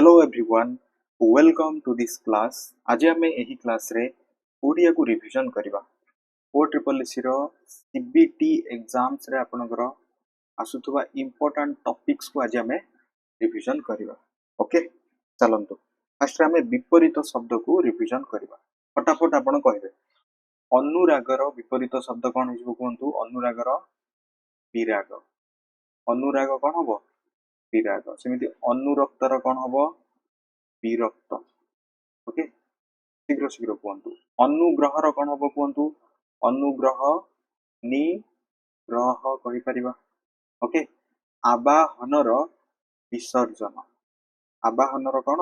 Hello everyone, welcome to this class. आज आम यही क्लास रे ओडिया को रिविजन करवा। ओ ट्रिपल एसी रो सीबीटी एग्जाम्स रे आपनकर आसुथुवा इंपोर्टेंट टॉपिक्स को आज आम रिविजन करवा। ओके, चलंतु फास्ट आम विपरीत शब्द को रिविजन करवा। फटाफट आपण कहबे अनुरागर विपरीत शब्द कौन हो कहतु। अनुरागर विराग। अनुराग कौन हम विराग। सेमती अनुरक्तर कौन हम विरक्त। ओके, शीघ्र शीघ्र कहतु। अनुग्रहर कौन हम कहतु। अनुग्रह निग्रह कहिपरिबा। ओके, आवाहनर विसर्जन। आवाहनर कौन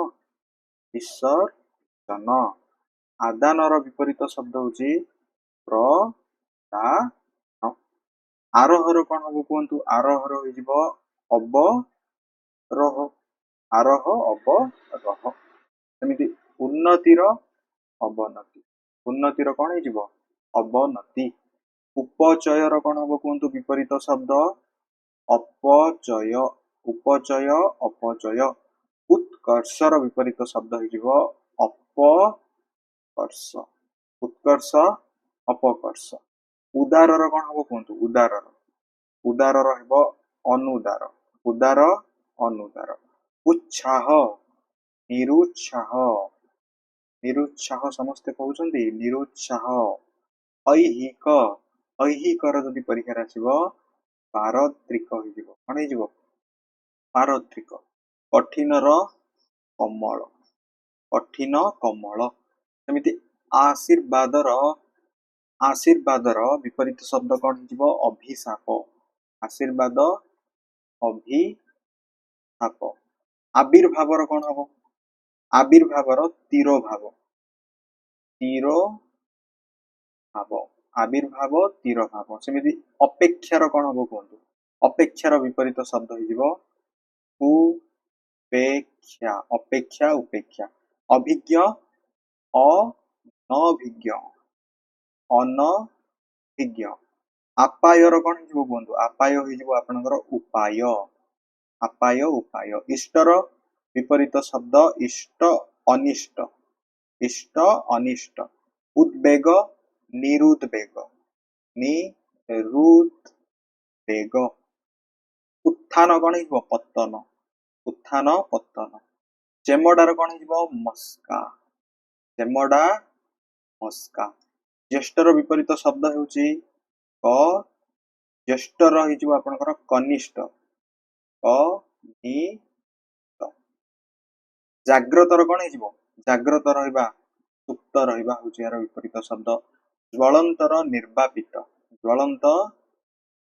विसर्जन। आदानर विपरीत शब्द होची प्रदान। आरोहर कौन हम कहतु। आरोहर हो अवरोह। आरोह अवरोह। सेमती उन्नतिर अवनति। उन्नतिर कौन हो अवनति। उपचयर कौन हम कहतु विपरीत शब्द अपचय। उपचय अपचय। उत्कर्षर विपरीत शब्द हो अपकर्ष। उत्कर्ष अपकर्ष। उदारर कौन हम कहतु उदारर। उदारर हो अनुदार। उदार अनुदार। उत्साह निरुत्साह। निरुत्साह समस्ते कहउछन्ति निरुत्साह। ऐहिक। ऐहिकर जदि परीक्षा आसिबो पारत्रिक होइजिबो। कोन होइजिबो पारत्रिक। कठिनर कमल। कठिन कमल। सेमिति आशीर्वादर। आशीर्वादर विपरीत शब्द कौन होइजिबो अभिशाप। आशीर्वाद अभिशाप। आविर्भावर कौन हम आविर्भावर तिरोभाव। तिरोभाव। आविर्भाव तिरोभाव। सेमिति अपेक्षार कौन हम कहतु। अपेक्षार विपरीत शब्द हो उपेक्षा। अपेक्षा उपेक्षा। अभिज्ञ अनभिज्ञ। अनभिज्ञ। आपायर कौन हो कहतु। आपाय हो आपनकर उपाय। आपाय उपाय। इष्टर विपरीत शब्द इष्ट अनिष्ट। इष्ट अनिष्ट। उद्वेग निरुद्वेग। निरुद्वेग। उत्थान कौन हो पतन। उत्थान पतन। चेमडार कौन हो मस्का। चेमडा मस्का। ज्येष्ठर विपरीत शब्द होउची ज्येष्ठर हो आपनकर कनिष्ठ। कनिष्ठ। जाग्रतर कौन हो जाग्रत रहिबा सुप्त रहिबा होची यार विपरीत शब्द ज्वलंतर निर्वापित। ज्वलंत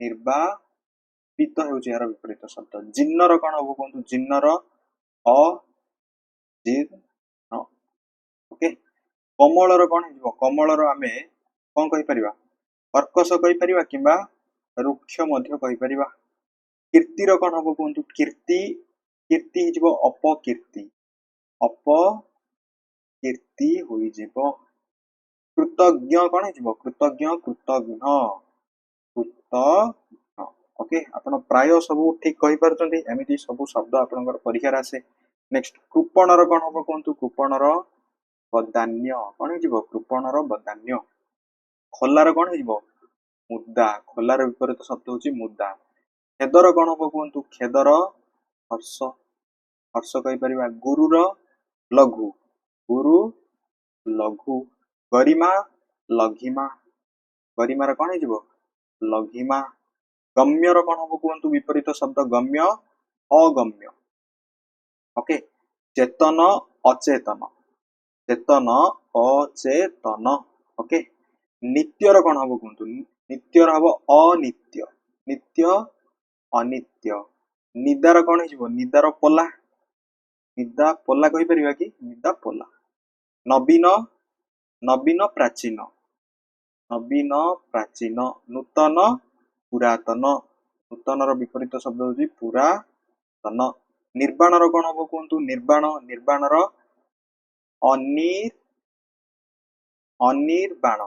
निर्वापित होची यार विपरीत शब्द जिन्नर कौन हम कहतु। जिन्नर अजीर्ण। ओके, कमलर कौन हो कमलर आमे कौन कहि परिबा कर्कश कहि परिबा किंबा रुक्ष मध्य कहि परिबा। कीर्तिर कौन हम कहतु। कीर्ति। कीर्ति हो अपकीर्ति। अपकीर्ति होइजिबो। कृतज्ञ कौन हो कृतज्ञ कृतज्ञ कृतज्ञ। ओके, आपण प्राय सब ठीक कहि परछन्ती। एमिति सब शब्द आपनकर परीक्षा आसे। नेक्स्ट कृपणर कौन हम कहतु। कृपणर बदान्य। कौन हो कृपणर बदान्य। खोलार कौन हो मुद्दा। खोलार विपरीत शब्द होची मुद्दा। खेदर कौन हम कहतु। खेदर हर्ष। हर्ष कहि परिबा। गुरुर लघु। गुरु लघु। गरिमा लघिमा। गरिमार कौन हो लघिमा। गम्यर कौन हम कहतु विपरीत शब्द गम्य अगम्य। ओके, चेतन अचेतन। चेतन अचेतन। ओके, नित्यर कौन हम कहतु। नित्यर हम अनित्य। नित्य अनित्य। निदार कौन हो निदार पोला। निदा पोला कहि परिबा कि निदा पोला। नवीन नवीन प्राचीन। नवीन प्राचीन। नूतन पुरातन। नूतनर विपरीत शब्द होची पुरातन। निर्वाणर कौन हम कहतु। निर्वाण। निर्वाणर अनिर्वाण।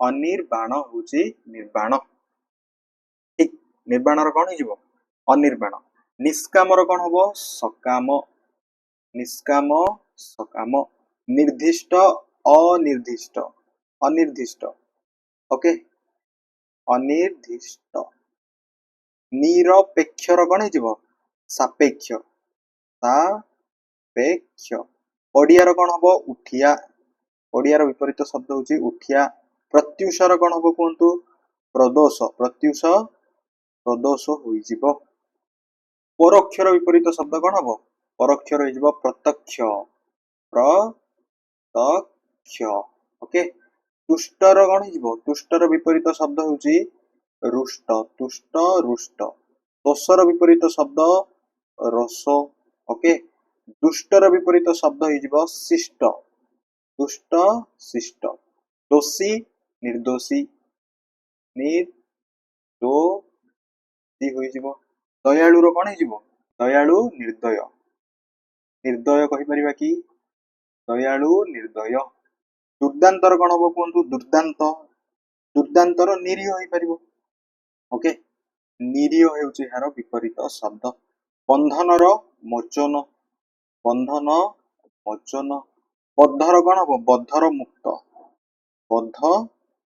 अनिर्वाण होची निर्वाण। ठीक, निर्वाणर कौन हो अनिर्वाण। निष्कामर कौन हम सकाम। निष्काम सकाम निर्दिष्ट अनिर्दिष्ट अनिर्दिष्ट ओके अनिर्दिष्ट निरपेक्षर कौन हो सापेक्ष सापेक्ष ओडियार कौन हम उठिया ओडियार विपरीत शब्द हूँ उठिया प्रत्युषर कौन हम कहतु प्रदोष प्रत्युष प्रदोष हो परोक्षर विपरीत शब्द कौन हम परोक्षर हो प्रत्यक्ष प्रत्यक्ष ओके तुष्टर कौन हो तुष्टर विपरीत शब्द हूँ रुष्ट तुष्ट रुष्ट दोषर विपरीत शब्द रस ओके दुष्टर विपरीत शब्द हो शिष्ट दुष्ट शिष्ट दोषी निर्दोषी निर्दोषी हो दयालुर कौन हो दयालु निर्दय निर्दय कहीपर कि दयालु निर्दय दुर्दांतर कौन हम कहतु दुर्दांत दुर्दांतर निरीह हो पार ओके निरीह होउछि यार विपरीत शब्द बंधनर मोचन बंधन मोचन बद्धर कौन हम बद्धर मुक्त बद्ध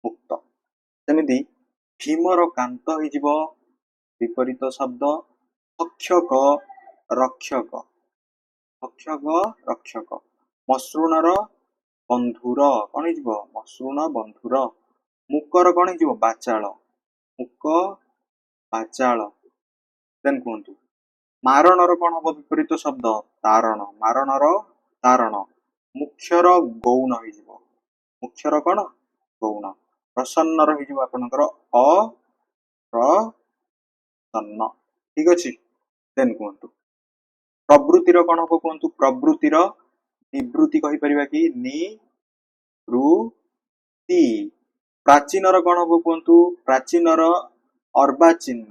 मुक्त सेमिति भीमर कांत हो विपरीत शब्द भक्षक रक्षक भक्षक रक्षक मसृणर बंधुर कौन हो मसृण बंधुर मुकर कौन हो बाचाल मुक बाचाल देन कहतु मारणर कौन हम विपरीत शब्द तारण मारणर तारण मुख्यर गौण हो मुख्यर कौन गौण प्रसन्न रही आपणकर अप्रसन्न ठीक अच्छे देन कहतु प्रवृत्तिर कौन हम कहतु प्रवृत्तिर निवृत्ति कहीपर कि निवृत्ति प्राचीनर कौन हम कहतु प्राचीनर अर्वाचीन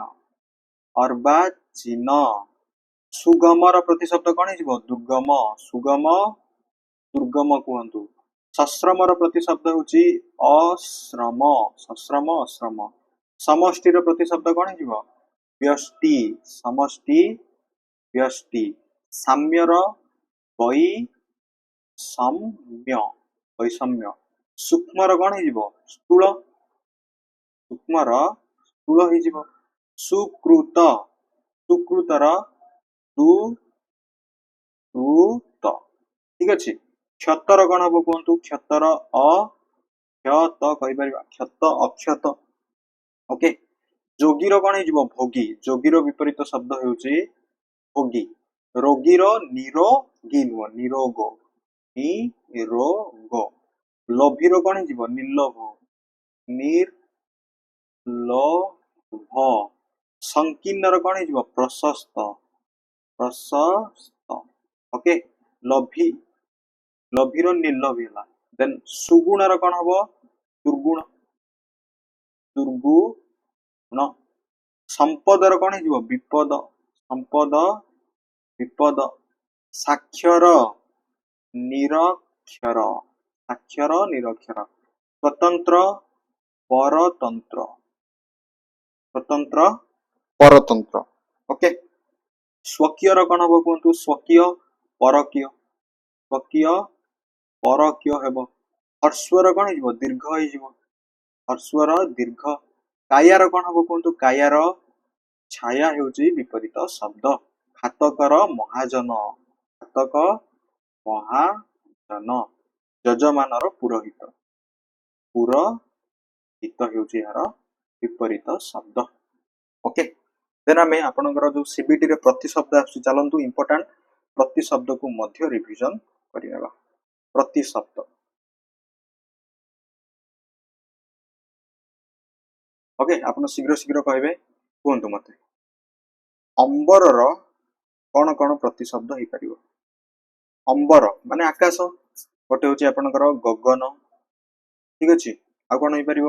अर्वाचीन सुगमर प्रतिशब्द कौन हो दुर्गम सुगम दुर्गम कहतु सश्रमर प्रतिशब्द हूँ अश्रम सश्रम अश्रम समष्टिर प्रतिशब्द कौन हो व्यष्टि समष्टि व्यष्टि साम्यर वैषम्य वैषम्य सूक्ष्मर कौन हो स्थूल सूक्ष्मर स्थूल हो सुकृत सुकृतर सुकृत ठीक अच्छे क्षतर कौन हम कहतु क्षतर अक्षत कहीपर क्षत अक्षत ओके जोगीर कौन हो भोगी जोगीर विपरीत शब्द हूँ भोगी रोगीर निरोगी नुह निरोग निरोग लोभीर कौन हो निर्लोभ निर्लोभ संकीर्णर कौन हो प्रशस्त प्रशस्त ओके लोभी लोभीर निर्लोभी है देन सुगुणर कौन हम दुर्गुण दुर्गुण संपदर कौन हो विपद संपद विपद साक्षर निरक्षर साक्षर निरक्षर स्वतंत्र परतंत्र स्वतंत्र परतंत्र ओके स्वकीयर कौन हम कहतु स्वकीय परकीय स्वकीय परकीय हेब हर्स्वर कौन हो दीर्घ हो हर्स्वर दीर्घ कायार कौन हम कहतु कायार छाया हूँ विपरीत शब्द घातकर महाजन घातक महाजन यजमानर पुरोहित पुरोहित हूँ यार विपरीत शब्द ओके देन आम आपणकर जो सीबीटी रे प्रतिशब्द आसुची चलतु इंपोर्टाट प्रतिशब्द को मध्य रिविजन करनेबा प्रतिशब्द ओके आपण शीघ्र शीघ्र कहबे कहतु मते अंबरर कौन कौन प्रतिशब्द हो पार अंबर माने आकाश गोटे हूँ आपणकर गगन ठीक अच्छे आ कौन हो पार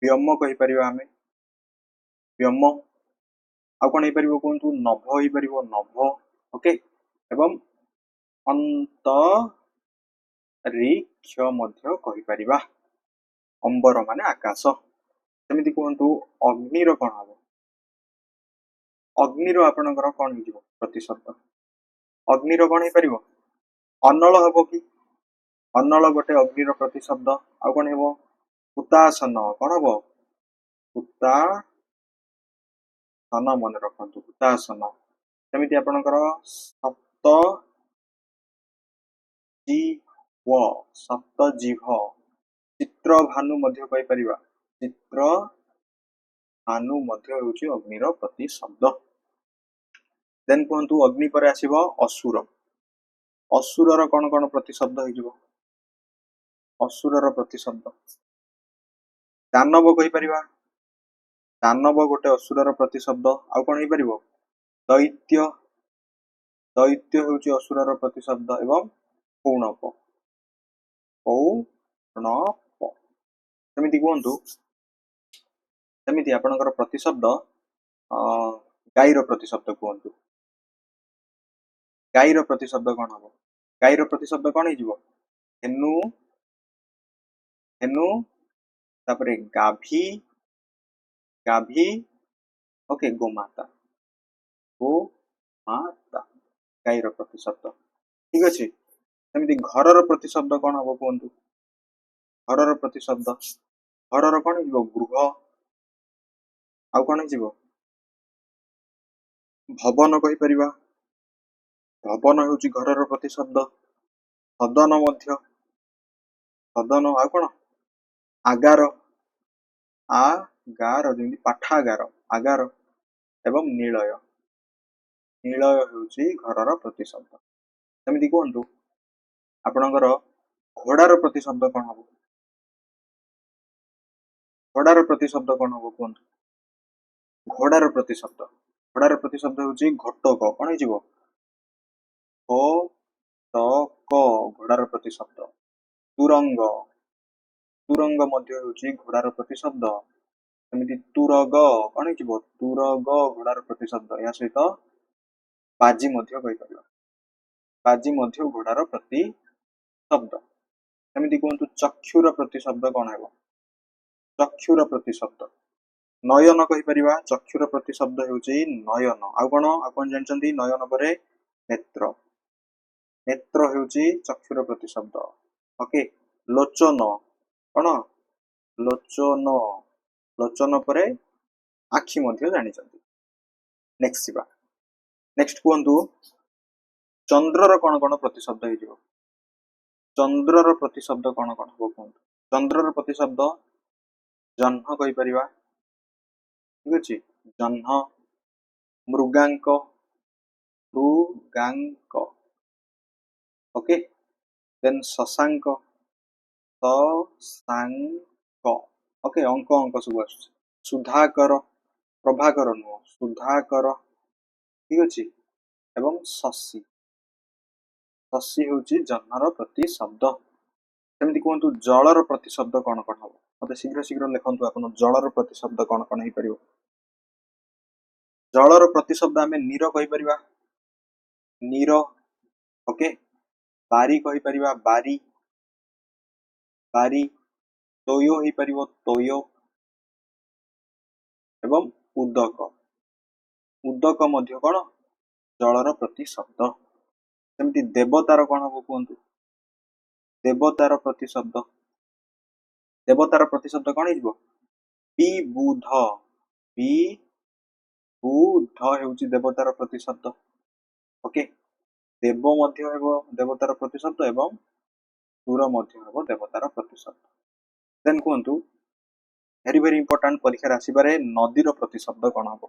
व्योम कहीपर आम व्योम आ कौन हो पार कहतु नभ हो पार नभ ओके एवं अंतरिक्ष कहीपर अंबर माने आकाश सेमती कहतु अग्निर कौन हम अग्निर आपणकर कौन हो प्रतिशब्द अग्निर कौन हो पारिबो अनल हबो कि अनल गोटे अग्निर प्रतिशब्द आउ कौन हेबो हुतासन कौन हबो हुतासन मन रखंतु हुतासन सेमिति आपणकर सप्त जीव सप्त जीव चित्र भानु मध्य कहि परिबा चित्र भानु मध्य होउची अग्निर प्रतिशब्द देन कहंतु अग्नि पर आसीबो असुर असुरर कौन कौन प्रतिशब्द हो असुरर प्रतिशब्द दानव कहि परिबा दानव गोटे असुरर प्रतिशब्द आउ कौन हो पारिबो दैत्य दैत्य होउची असुरर प्रतिशब्द एवं पौणप पौणप सेमिति कहंतु सेमिति आपणकर प्रतिशब्द गाईर प्रतिशब्द कहंतु गाईर प्रतिशब्द कौन हम गाईर प्रतिशब्द कौन हो हेनु हेनु तापरे गाभी गाभी ओके गोमाता गोमाता गाईर प्रतिशब्द ठीक अच्छे सेमती घरर प्रतिशब्द कौन हम कहतु घरर प्रतिशब्द घरर कौन हो गृह आउ कौन हो भवन कहि परिबा भवन होउची घरर प्रतिशब्द सदन मध्य सदन आउ कौन आगार आगार जेमती पाठागार आगार एवं निलय निलय होउची घरर प्रतिशब्द सेमती कहंतु आपणकर घोड़ार प्रतिशब्द कौन हम घोड़ार प्रतिशब्द कौन हम कहंतु घोड़ार प्रतिशब्द होउची घटक कौन हो घटक घोड़ार प्रतिशब्द तुरंग तुरंग मध्य होउची घोड़ार प्रतिशब्द सेमती तुरग कौन हो तुरग घोड़ार प्रतिशब्द या सहित बाजी मध्य कहि परिबा बाजी मध्य घोड़ार प्रतिशब्द सेमती कहंतु चक्षुर प्रतिशब्द कौन हेबो चक्षुर प्रतिशब्द नयन कहि परिबा चक्षुर प्रतिशब्द होउची नयन आउ कोन आपण जानचंती नयन परे नेत्र नेत्र होउची चक्षुर प्रतिशब्द ओके लोचन कोन लोचन लोचन परे आखि मध्य जानिचंती नेक्स्ट सिबा नेक्स्ट कहंतु चंद्रर कौन कौन प्रतिशब्द हो चंद्रर प्रतिशब्द कौन कौन हम कहतु चंद्रर प्रतिशब्द जह्न कहि परिबा ठीक अछि जह्न Mrigank Mrigank okay then Shashank Shashank okay अंक अंक सब आसुची सुधाकर प्रभाकर नुह सुधाकर ठीक अछि एवं शशि शशि होउची जह्नर प्रतिशब्द सेमती कहंतु जलर प्रतिशब्द कौन कौन हम मते शीघ्र शीघ्र लिखंतु आपण जलर प्रतिशब्द कौन कौन हो परिबो जलर प्रतिशब्द आमे नीर कहि परिबा नीर ओके बारी कहि परिबा बारी बारी तोयो हो परिबो तोयो एवं उदक उदक मध्य कौन जलर प्रतिशब्द सेमती देवतार कौन हम कहंतु देवतार प्रतिशब्द कौन हो विबुध विबुध हेउची देवतार प्रतिशब्द ओके देव मध्य हेबो देवतार प्रतिशब्द एवं सुर मध्य हेबो देवतार प्रतिशब्द देन कहंतु वेरी वेरी इंपोर्टेंट परीक्षा आसीबारे नदीर प्रतिशब्द कौन हम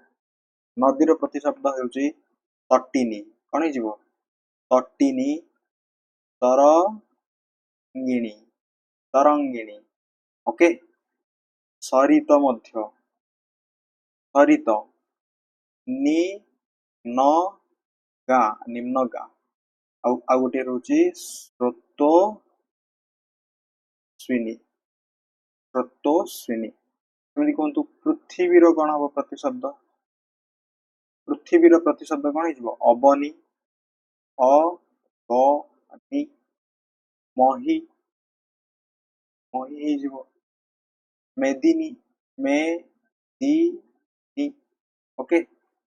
नदीर प्रतिशब्द हेउची तटिनी कौन हो तटिनी तरंगिणी तरंगिणी ओके सरित मध्य सरित नि न गा निम्न गा आउ गोटे रोची स्रोतस्विनी स्रोतस्विनी सेमती कहंतु पृथ्वीर कौन हम प्रतिशब्द पृथ्वीर प्रतिशब्द कौन हो अवनी अवनी मही मही हो मेदिनी मेदिनी ओके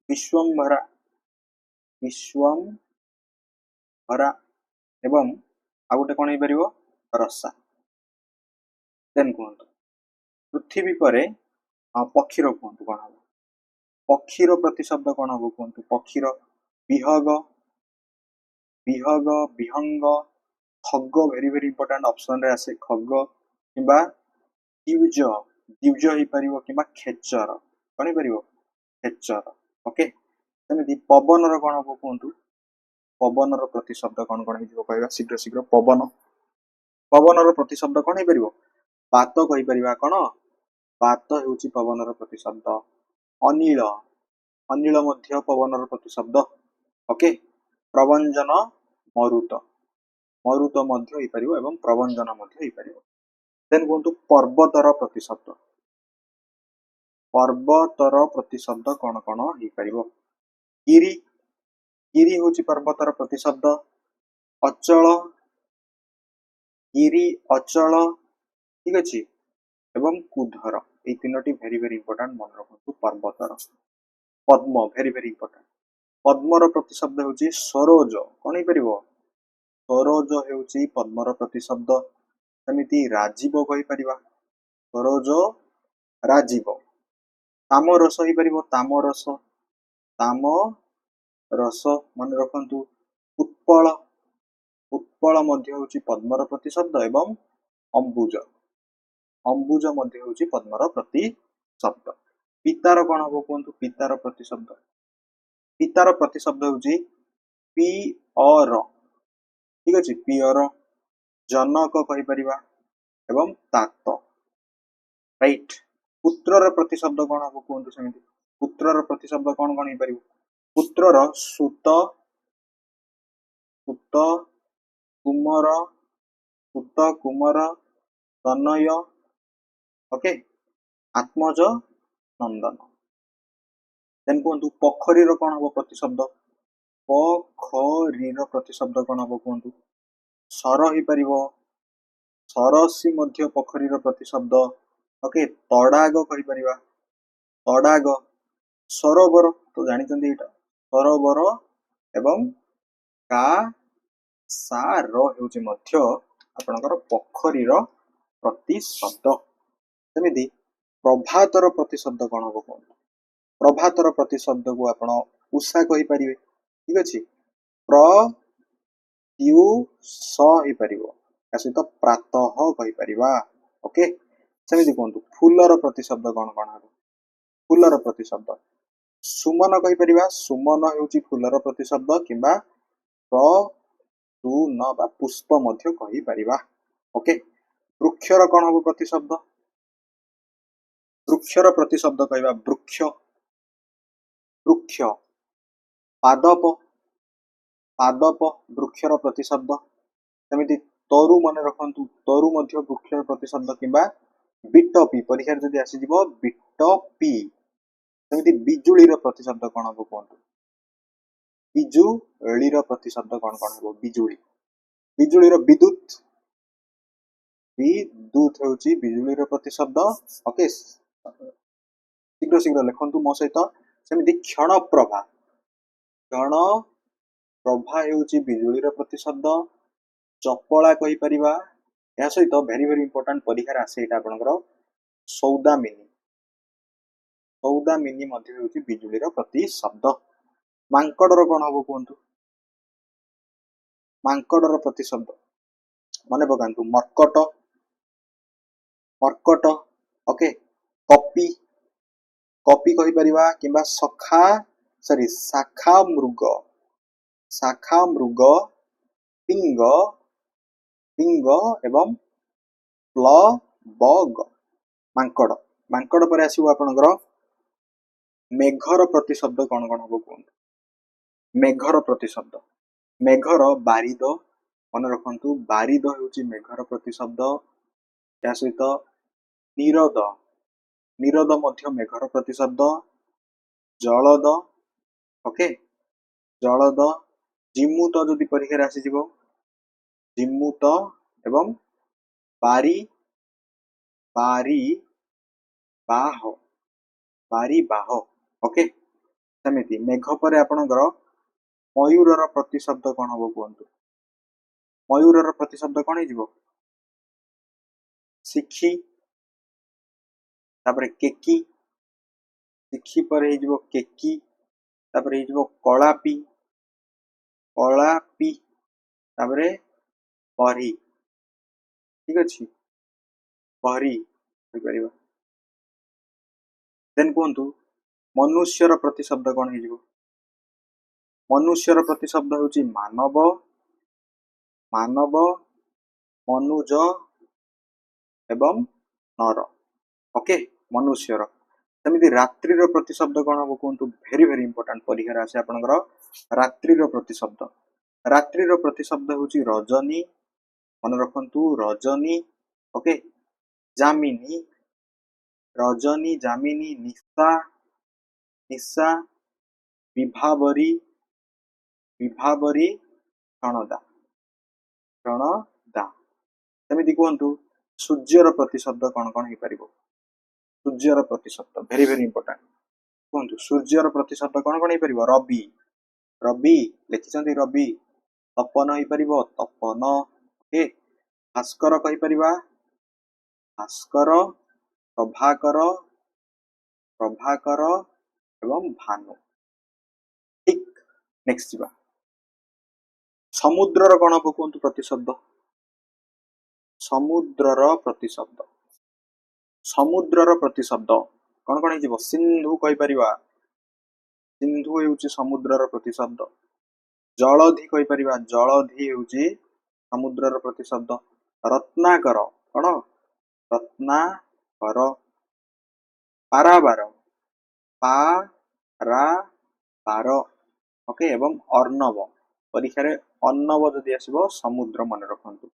विश्वंभरा विश्वंभरा हरा एवं आ गोटे कौन हो रसा। देन कहतु पृथ्वी पर पक्षीर कहतु कौन हम पक्षीर प्रतिशब्द कौन हम कहतु पक्षीर विहग विहग विहंग खग वेरी वेरी इंपोर्टेंट ऑप्शन रे आसे खग किंबा द्विज द्विज हो पारिबो किंबा खेचर कौन हो पारिबो खेचर। ओके सेमिति पवन रो कौन हम कहतु पवन रो प्रतिशब्द कौन कौन हो कहबा शीघ्र शीघ्र पवन पवन रो प्रतिशब्द कौन हो पारिबो बात कहि परिबा कौन बात हेउची पवन रो प्रतिशब्द। अनिल अनिल मध्य पवन रो प्रतिशब्द। ओके प्रवंजन मरुत मरुत मध्य हो पारिबो एवं प्रवंजन मध्य हो पारिबो। देन कहतु पर्वतर प्रतिशब्द पर्वतर प्रतिशब्द कौन कौन हो पारिबो गिरी गिरी होची पर्वतर प्रतिशब्द। अचल गिरी अचल ठीक अछि एवं कुधर ए तीनोटी वेरी वेरी इंपोर्टेंट मन रखु पर्वतर। पद्म वेरी वेरी इंपोर्टेंट पद्मर प्रतिशब्द होची सरोज कौन हो पारिबो सरोज हेउची पद्मर प्रतिशब्द। सेमिति राजीव कहि परिबा सरोज राजीव। ताम रस हो पारिबो ताम रस ताम रस मन रखंतु उत्पल उत्पल मध्य होची पद्मर प्रतिशब्द एवं अंबुज अंबुज मध्य होची पद्मर प्रतिशब्द। पितार कौन हम कहतु पितार प्रतिशब्द पितार प्रतिशब्द होची पिअर ठीक अछि पिअर जनक कहि परिबा एवं तात राइट। पुत्रर प्रतिशब्द कौन हम कहतु सेमिति पुत्रर प्रतिशब्द कौन कौन हो पारिबो पुत्रर सुत सुत कुमर सुत कुमर तनय ओके आत्मज नंदन। देन कहतु पोखरीर कौन हम प्रतिशब्द पोखरीर प्रतिशब्द कौन हम कहतु सर हो पारिबो सरसी मध्य पोखरीर प्रतिशब्द। ओके तड़ाग कहि परिबा तड़ाग सरोवर तो जानिचंदी एटा सरोवर एवं का सार हेउची मध्य आपनकर पोखरीर प्रतिशब्द। सेमिति प्रभातर प्रतिशब्द कौन हम कहतु प्रभातर प्रतिशब्द को आपण उषा कहि परिबे ठीक अछि प्र यू स हो पारिबो या सहित प्रातः कहि परिबा। ओके सेमिति कहतु फूलर प्रतिशब्द कौन कौन हम फूलर प्रतिशब्द सुमन कहि परिबा सुमन हेउची फूलर प्रतिशब्द किंबा प्रसून बा पुष्प मध्य कहि परिबा। ओके वृक्षर कौन हम प्रतिशब्द वृक्षर प्रतिशब्द कहबा वृक्ष वृक्ष पादप पादप वृक्षर प्रतिशब्द। सेमिति तरु मन रखंतु तरु मध्य वृक्षर प्रतिशब्द किंबा बिटपी परीक्षा जदि आसी जिवो बिटपी। सेमिति बिजुलीर प्रतिशब्द कौन हम कहतु बिजुलीर प्रतिशब्द कौन कौन हो बिजुली बिजुलीर विद्युत विद्युत हेउची बिजुलीर प्रतिशब्द। ओके शीघ्र शीघ्र लिखंतु मो सहित सेमिति क्षण प्रभा हेउची बिजुलीर प्रतिशब्द चपला कहि परिबा या सहित वेरी वेरी इंपोर्टेंट परीक्षा आसे एटा आपनकर सौदामिनी मध्य हेउची बिजुलीर प्रतिशब्द। मांकड़र कौन हम कहतु मांकड़र प्रतिशब्द मने पकांतु मर्कट मर्कट। ओके कपी कपी कहि परिबा किंबा सखा सॉरी शाखा मृग पिंग पिंग एवं प्लबग मांकड़ मांकड़ पर आसीबो आपनकर मेघर प्रतिशब्द कौन कौन हम कहतु मेघर प्रतिशब्द मेघर बारिद मन रखंतु बारिद हेउची मेघर प्रतिशब्द या सहित निरद निरद मध्य मेघर प्रतिशब्द। जलद ओके जलद जिमुत जदि परीक्षा आसी जिवो जिमुत एवं बारी बारी बाह ओके सेमिति मेघ पर आपनकर मयूरर प्रतिशब्द कौन हम कहतु मयूर प्रतिशब्द कौन हो शिखी तापर केकी शिखी पर हो केकी तापर हो कलापी कलापी तापर परी ठीक अच्छे परी देन कहतु मनुष्यर प्रतिशब्द कौन हो मनुष्यर प्रतिशब्द हूँ मानव मानव मनुज एवं नर ओके मनुष्यर सेमती रात्रि प्रतिशब्द कौन हम कहतु भेरी भेरी इंपोर्टेंट परीक्षा आसे आपनकर रात्रि प्रतिशब्द हूँ रजनी मन रखु रजनी ओके जामिनी रजनी जामिनी निशा निशा विभावरी विभावरी क्षणदा क्षणदा सेमती कहतु सूर्यर प्रतिशब्द कौन कौन हो पार सूर्यर प्रतिशब्द भेरी भेरी इंपोर्टेंट कहतु सूर्यर प्रतिशब्द कौन कौन हो पार रवि रवि लिखिं रवि तपन हो पार तपन ओके भास्कर कहीपर भास्कर प्रभाकर प्रभाकर एवं भानु ठीक नेक्स्ट जीवा समुद्रर कौन हम कहतु प्रतिशब्द समुद्रर प्रतिशब्द कौन कौन हो सिंधु कहीपर सिंधु हूँ समुद्रर प्रतिशब्द जलधि कहीपर जलधि हूँ समुद्रर प्रतिशब्द रत्नाकर कौन रत्नाकर पाराबार पाराबार ओके एवं अर्णव परीक्षा रे अर्णव जदि आसो समुद्र मन रखु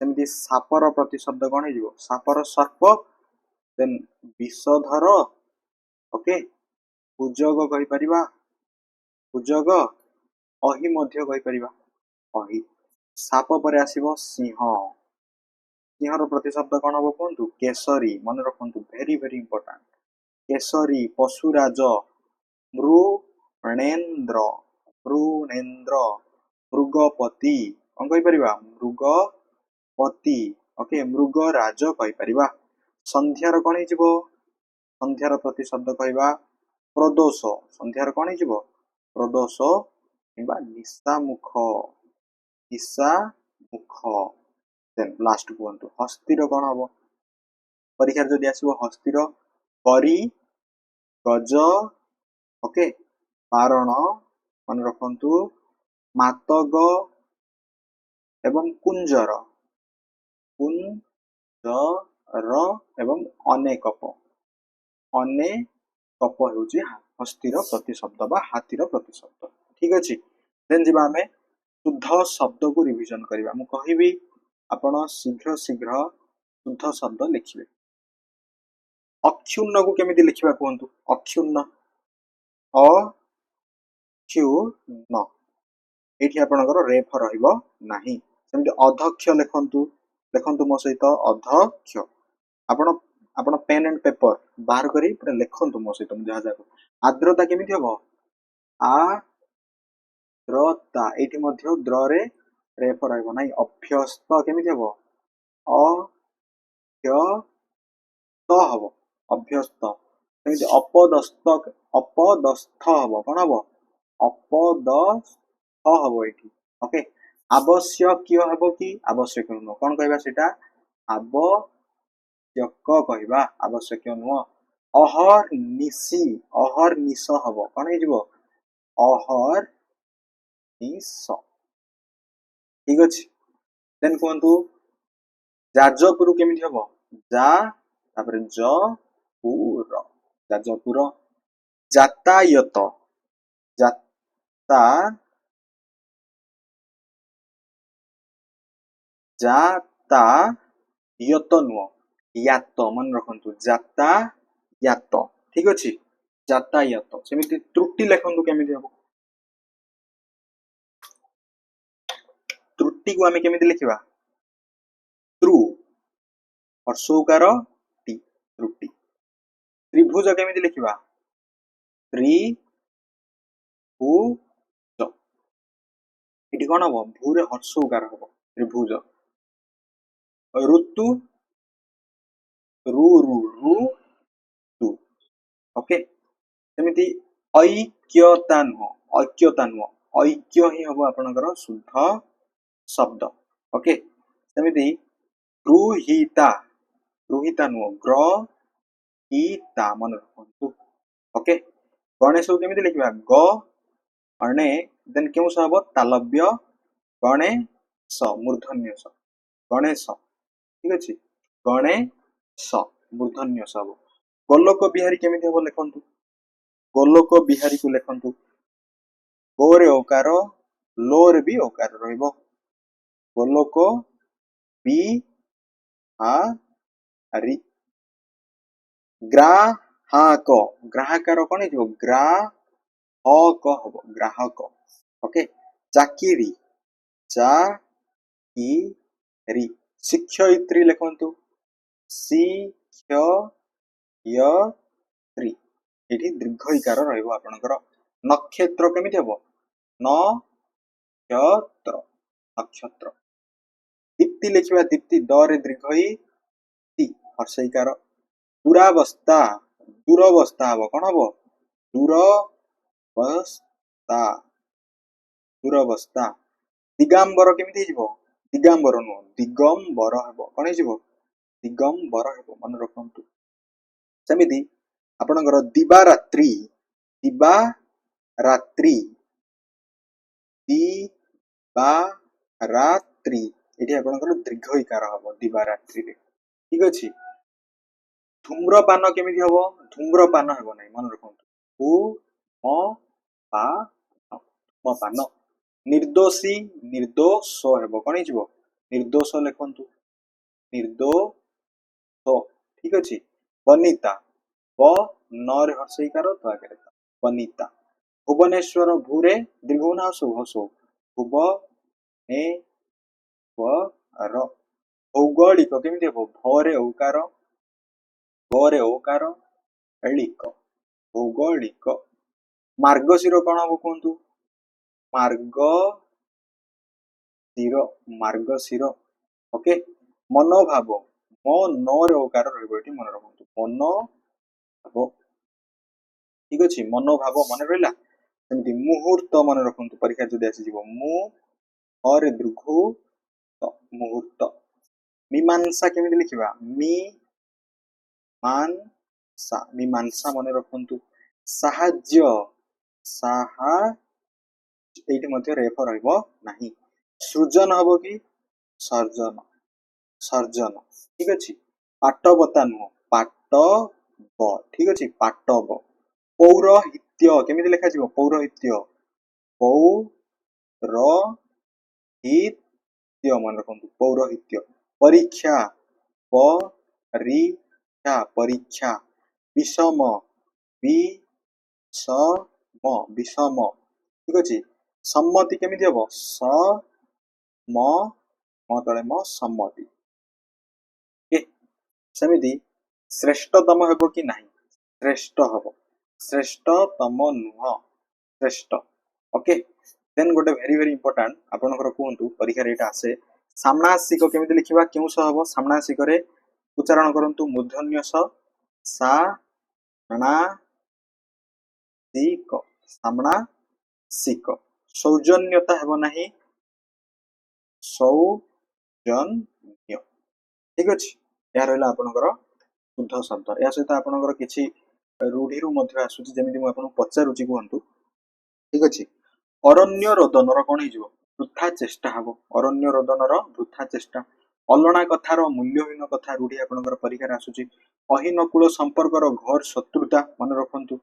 सेमती सापर प्रतिशब्द कौन हो सापर सर्प देन विषधर ओके पूजग कहीपर पूजग अहि मध्य कहीपर अहि साप पर आसो सिंह सिंहर प्रतिशब्द कौन हम कहतु केसरी मन रखु भेरी भेरी इंपोर्टेंट केसरी पशुराज मृणेन्द्र मृणेन्द्र मृगपति कौन कहीपर मृगपति ओके मृगराज कहीपर संध्यार कौन हो संध्यार प्रतिशब्द कहवा प्रदोष संध्यार कौन हो प्रदोष कि निशामुख निशामुख देन लास्ट कहतु हस्तिर कौन हम परीक्षा जदि आसो हस्तिर परी गज ओके पारण मन रखु मातग एवं कुंजर कुंजर एवं अनेकप अनेकप हूँ हस्तिर प्रतिशब्द बा हाथीर प्रतिशब्द ठीक अच्छे देन जी आम शुद्ध शब्द को रिविजन करवा मु कहबी आपण शीघ्र शीघ्र शुद्ध शब्द लिखिए अक्षुण्ण को केमिति लिखिबा कहंतु अक्षुण्ण अक्षुण्ण एठी आपनकर रेफ रहइबो नाही सेमति अध्यक्ष लिखंतु लिखंतु मो सहित अध्यक्ष आपण आपण पेन एंड पेपर बाहर करी पूरा लिखंतु मो सहित जहा जाको आर्द्रता केमिति हबो आर्द्रता एठी मध्ये द्र रे रेफ रहइबो नाही अभ्यस्त केमिति हबो अभ्यस्त हबो अभ्यस्त सेमति अपदस्थ हम कौन हम अपदस्थ हम ये ओके आवश्यक हम कि आवश्यक नुह कौन कहवा आवश्यक कहवा आवश्यक नुह अहर्निशी अहर्निश हम कौन हो अहर्निश ठीक अच्छे देन कहतु जाजपुर केमिति हम जा तापर जपुर जाजपुर जातायत जातायत नुह यात मन रखु जातायात ठीक अच्छे जातायात सेमती त्रुटि लिखु केमिति हम त्रुटि को आम केमिति लिखिबा त्रू हर्षौकार टी त्रुटि त्रिभुज केमिति लिखिबा त्रिभुज एठी कोन हम भूरे हर्षौकार हम त्रिभुज ऋतु रु रु रु तु ओके सेमिति ऐक्यता नुह ऐक्य ही हम आपणकर शुद्ध शब्द ओके सेमिति गृहीता गृहीता नुह ग्रहीता मन रखु ओके गणेश को केमिति लिखिबा ग अणे देन केउ स हबो तालव्य गणेश मूर्धन्य स गणेश ठीक अछि गणेश मूर्धन्य स हबो गोलोक बिहारी केमिति हबो लिखंतु गोलोक बिहारी को लिखंतु गोरे ओकार लोर भी ओकार रहइबो गोलोक बिहारी ग्राहक ग्राहकार कोन हिजो ग्राहक हबो ग्राहक ओके चाकिरी चाकिरी शिक्षयित्री लिखंतु शिक्षयित्री एठी दीर्घ इकार रहइबो आपनकर नक्षत्र केमिति हबो नक्षत्र नक्षत्र दीप्ति लिखिबा दीप्ति द रे दीर्घ इ ति हर्ष इकार दुरावस्था दुरवस्था हबो कोन हबो दुरवस्था दुरवस्था दिगंबर केमिति हिजबो दिगंबर नो दिगंबर हबो कोन हिजबो दिगंबर हबो मन रखंतु सेमिति आपनकर दिवारात्रि दिवारात्रि दिवारात्रि एठी आपनकर दीर्घ इकार हबो दिवारात्रि रे ठीक अछि धूम्रपान केमिति हबो धूम्रपान हबो नै मन रखंतु धू म पा धूम्रपान निर्दोषी निर्दोष हेबो कोन हिजबो निर्दोष लिखंतु निर्दोष ठीक अछि वनिता व नर हर्षइकार तो आगे वनिता भुवनेश्वर भूरे दीर्घना हसो भुवने वर भौगोलिक केमिति हेबो भरे ओकार लिक भौगोलिक मार्गशीर कोन हबो कोंतु मार्गशीर ओके मनोभाव मनोर ओकार रहइबो एठी मन रखंतु मनोभाव ठीक अछि मनोभाव मन रहला सेमति मुहूर्त मन रखंतु परीक्षा जदि आसी जीवो मु और दीर्घ मुहूर्त मीमांसा केमिति लिखिबा मीमांसा मन रखंतु साहाज्य एठी मध्ये रेफ रहइबो नाही सृजन हबो कि सर्जन ठीक अछि पाटबता नुह पाटब ठीक अछि पाटब पौरहित्य केमिति लिखा जिवो पौरहित्य पौरहित्य मन रखंतु पौरहित्य परीक्षा परीक्षा विषम विषम ठीक अछि सम्मति केमिति हबो तळे म सम्मति ओके सेमिति श्रेष्ठतम हेबो कि नाही श्रेष्ठ हबो श्रेष्ठतम नुह श्रेष्ठ ओके देन गोटे वेरी इंपोर्टेंट आपनकर कोंतु परीक्षा रे एटा आसे सामनासिक केमिति लिखिबा केउ स हबो सामनासिक रे उच्चारण करंतु मूर्धन्य स सामनासिक सौजन्यता हेबो नाही सौजन्य ठीक अछि या रहला आपनकर शुद्ध शब्द या सहित आपनकर किछि रूढी रु मध्ये आसुची जेमिति म आपन पचारुची कोंतु ठीक अछि अरण्य रोदनर कोन हिजो वृथा चेष्टा हबो अरण्य रोदनर वृथा चेष्टा अलणा कथार मूल्यहीन कथा रूढी आपनकर परीक्षा आसुची अहिनकुल संपर्कर घोर शत्रुता मन रखंतु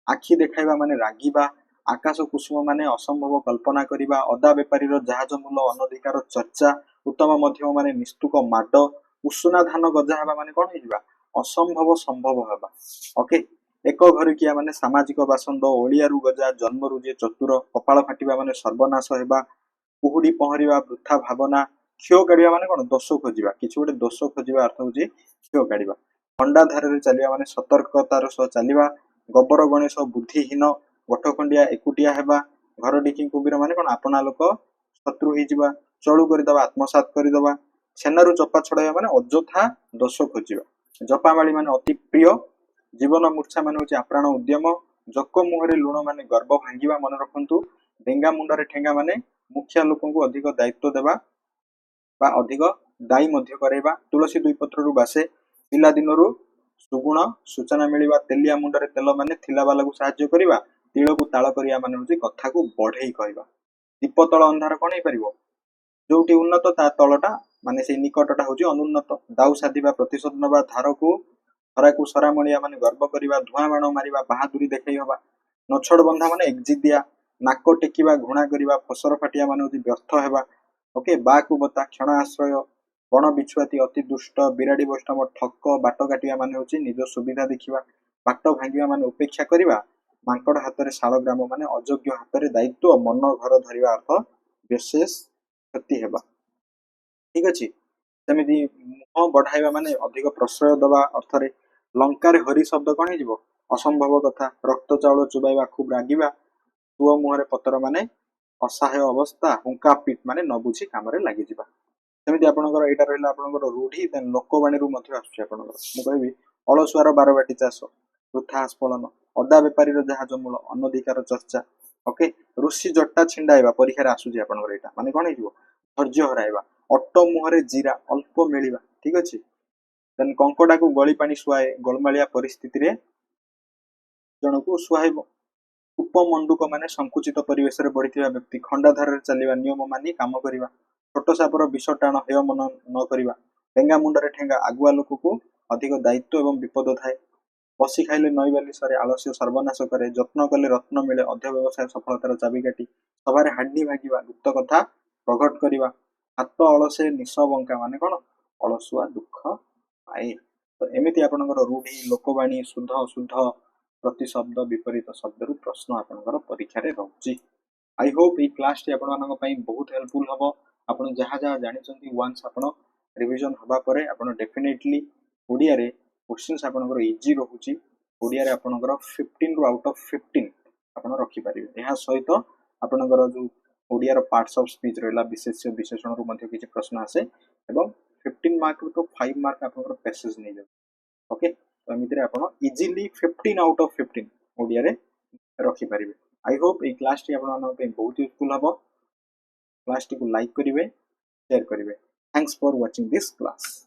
आखि देखाइबा माने रागिबा आकाश कुसुम माने असंभव कल्पना करिबा अदा व्यापारी रो जहाज मूल अनधिकार चर्चा उत्तम मध्यम माने निस्तुक माड उषुना धान गजा हबा माने कोन हिजबा असंभव संभव हबा ओके एक घरिकिया माने सामाजिक बासंद ओलिया रु गजा जन्म रु जे चतुर कपाळ फाटिबा माने सर्वनाश हेबा कुहुडी पहरिबा वृथा भावना क्षय काढिबा माने कोन दोष खोजिबा किछि गोटे दोष खोजिबा अर्थ होची क्षय काढिबा खंडा धारे रे चलिबा माने सतर्कतार सह चलिबा गोबर गणेश बुद्धिहीन गोठखंडिया एकुटिया हेबा घर डिकी कुबीर माने कोन आपना लोक शत्रु हि जिबा ଚଳୁ କରିଦବା ଆତ୍ମସାତ କରିଦବା ଛେନାରୁ ଚପା ଛଡାଇବା ମାନେ ଅଯଥା ଦୋଷ ଖୋଜିବା ଜପାମାଳି ମାନେ ଅତି ପ୍ରିୟ ଜୀବନ ମୂର୍ଚ୍ଛା ମାନେ ହଉଛି ଆପ୍ରାଣ ଉଦ୍ୟମ ଜକ ମୁହଁରେ ଲୁଣ ମାନେ ଗର୍ବ ଭାଙ୍ଗିବା ମନେ ରଖନ୍ତୁ ଡେଙ୍ଗା ମୁଣ୍ଡରେ ଠେଙ୍ଗା ମାନେ ମୁଖିଆ ଲୋକଙ୍କୁ ଅଧିକ ଦାୟିତ୍ୱ ଦେବା ବା ଅଧିକ ଦାୟୀ ମଧ୍ୟ କରାଇବା ତୁଳସୀ ଦୁଇ ପତ୍ରରୁ ବାସେ ପିଲା ଦିନରୁ ସୁଗୁଣ ସୂଚନା ମିଳିବା ତେଲିଆ ମୁଣ୍ଡରେ ତେଲ ମାନେ ଥିଲା ବାଲାକୁ ସାହାଯ୍ୟ କରିବା ତିଳକୁ ତାଳ କରିବା ମାନେ ହଉଛି କଥାକୁ ବଢେଇ କହିବା ଦୀପ ତଳ ଅନ୍ଧାର କଣ ହେଇପାରିବ ଯୋଉଠି ଉନ୍ନତ ତା ତଳଟା ମାନେ ସେଇ ନିକଟଟା ହଉଛି ଅନୁନ୍ନତ ଦାଉ ସାଧିବା ପ୍ରତିଶୋଧ ନେବା ଧରାକୁ ସରାମଣିଆ ମାନେ ଗର୍ବ କରିବା ଧୂଆଁ ବାଣ ମାରିବା ବାହାଦୁରୀ ଦେଖେଇ ହବା ନଛଡ଼ ବନ୍ଧା ମାନେ ଏକଜିଦିଆ ନାକ ଟେକିବା ଘୃଣା କରିବା ଫସର ଫାଟିଆ ମାନେ ହଉଛି ବ୍ୟର୍ଥ ହେବା ଓକେ ବାକୁ ବତା କ୍ଷଣ ଆଶ୍ରୟ ବଣ ବିଛୁଆତି ଅତି ଦୁଷ୍ଟ ବିରାଡି ବୈଷ୍ଣବ ଠକ ବାଟ କାଟିବା ମାନେ ହଉଛି ନିଜ ସୁବିଧା ଦେଖିବା ବାଟ ଭାଙ୍ଗିବା ମାନେ ଉପେକ୍ଷା କରିବା ମାଙ୍କଡ ହାତରେ ଶାଳଗ୍ରାମ ମାନେ ଅଯୋଗ୍ୟ ହାତରେ ଦାୟିତ୍ୱ ମନ ଘର ଧରିବା ଅର୍ଥ ବିଶେଷ କ୍ଷତି ହେବା ଠିକ ଅଛି ସେମିତି ମୁହଁ ବଢାଇବା ମାନେ ଅଧିକ ପ୍ରଶ୍ରୟ ଦବା ଅର୍ଥରେ ଲଙ୍କାରେ ହରି ଶବ୍ଦ କଣ ହେଇଯିବ ଅସମ୍ଭବ କଥା ରକ୍ତ ଚାଉଳ ଚୋବାଇବା ଖୁବ ରାଗିବା ପୁଅ ମୁହଁରେ ପତର ମାନେ ଅସହାୟ ଅବସ୍ଥା ହୁଙ୍କା ପିଟ ମାନେ ନ ବୁଝି କାମରେ ଲାଗିଯିବା ସେମିତି ଆପଣଙ୍କର ଏଇଟା ରହିଲା ଆପଣଙ୍କର ରୁଢି ଦେନ୍ ଲୋକବାଣୀରୁ ମଧ୍ୟ ଆସୁଛି ଆପଣଙ୍କର ମୁଁ କହିବି ଅଳସୁଆର ବାରବାଟୀ ଚାଷ ବୃଥା ଆସ୍ଫଳନ ଅଦା ବେପାରୀର ଜାହାଜ ମୂଳ ଅନଧିକାର ଚର୍ଚ୍ଚା ଓକେ ଋଷି ଜଟା ଛିଣ୍ଡାଇବା ପରୀକ୍ଷାରେ ଆସୁଛି ଆପଣଙ୍କର ଏଇଟା ମାନେ କଣ ହେଇଯିବ ଧୈର୍ଯ୍ୟ ହରାଇବା ଅଟ ମୁହଁରେ ଜିରା ଅଳ୍ପ ମିଳିବା ଠିକ ଅଛି ଦେନ୍ କଙ୍କଡାକୁ ଗଳି ପାଣି ଶୁଆଏ ଗୋଳମାଳିଆ ପରିସ୍ଥିତିରେ ଜଣକୁ ସୁହାଇବ ଉପମଣ୍ଡୁକ ମାନେ ସଂକୁଚିତ ପରିବେଶରେ ବଢିଥିବା ବ୍ୟକ୍ତି ଖଣ୍ଡାଧାରରେ ଚାଲିବା ନିୟମ ମାନି କାମ କରିବା ଛୋଟ ସାପର ବିଷ ଟାଣ ହେୟ ମନ ନ କରିବା ଡେଙ୍ଗା ମୁଣ୍ଡରେ ଠେଙ୍ଗା ଆଗୁଆ ଲୋକକୁ ଅଧିକ ଦାୟିତ୍ୱ ଏବଂ ବିପଦ ଥାଏ ବସି ଖାଇଲେ ନଈବାଲି ସରେ ଆଳସ୍ୟ ସର୍ବନାଶ କରେ ଯତ୍ନ କଲେ ରତ୍ନ ମିଳେ ଅଧ୍ୟ ବ୍ୟବସାୟ ସଫଳତାର ଚାବିକାଠି ସଭାରେ ହାଣ୍ଡି ଭାଙ୍ଗିବା ଗୁପ୍ତ କଥା ପ୍ରଘଟ କରିବା ହାତ ଅଳସେ ନିଶ ବଙ୍କା ମାନେ କଣ ଅଳସୁଆ ଦୁଃଖ ପାଏ ତ ଏମିତି ଆପଣଙ୍କର ରୁଢି ଲୋକବାଣୀ ଶୁଦ୍ଧ ଅଶୁଦ୍ଧ ପ୍ରତିଶବ୍ଦ ବିପରୀତ ଶବ୍ଦରୁ ପ୍ରଶ୍ନ ଆପଣଙ୍କର ପରୀକ୍ଷାରେ ରହୁଛି ଆଇ ହୋପ ଏଇ କ୍ଲାସଟି ଆପଣମାନଙ୍କ ପାଇଁ ବହୁତ ହେଲ୍ପଫୁଲ ହବ ଆପଣ ଯାହା ଯାହା ଜାଣିଛନ୍ତି ୱାନ୍ସ ଆପଣ ରିଭିଜନ ହବା ପରେ ଆପଣ ଡେଫିନେଟଲି ଓଡ଼ିଆରେ क्वेश्चंस ଆପଣଙ୍କର ଇଜି ରହୁଛି ଓଡ଼ିଆରେ ଆପଣଙ୍କର 15 ରୁ ଆଉଟ୍ ଅଫ 15 ଆପଣ ରଖିପାରିବେ ଏହା ସହିତ ଆପଣଙ୍କର ଯୋଉ ଓଡ଼ିଆର ପାର୍ଟସ ଅଫ ସ୍ପିଚ ରହିଲା ବିଶେଷ୍ୟ ବିଶେଷଣରୁ ମଧ୍ୟ କିଛି ପ୍ରଶ୍ନ ଆସେ ଏବଂ 15 ମାର୍କ ରୁ ତ 5 ମାର୍କ ଆପଣଙ୍କର ପ୍ୟାସେଜ ନେଇଯାଉଛି ଓକେ ତ ଏମିତିରେ ଆପଣ ଇଜିଲି 15 ଆଉଟ୍ ଅଫ 15 ଓଡ଼ିଆରେ ରଖିପାରିବେ ଆଇ ହୋପ ଏଇ କ୍ଲାସଟି ଆପଣମାନଙ୍କ ପାଇଁ ବହୁତ ୟୁଜଫୁଲ ହବ କ୍ଲାସଟିକୁ ଲାଇକ୍ କରିବେ ସେୟାର କରିବେ thanks for watching this class.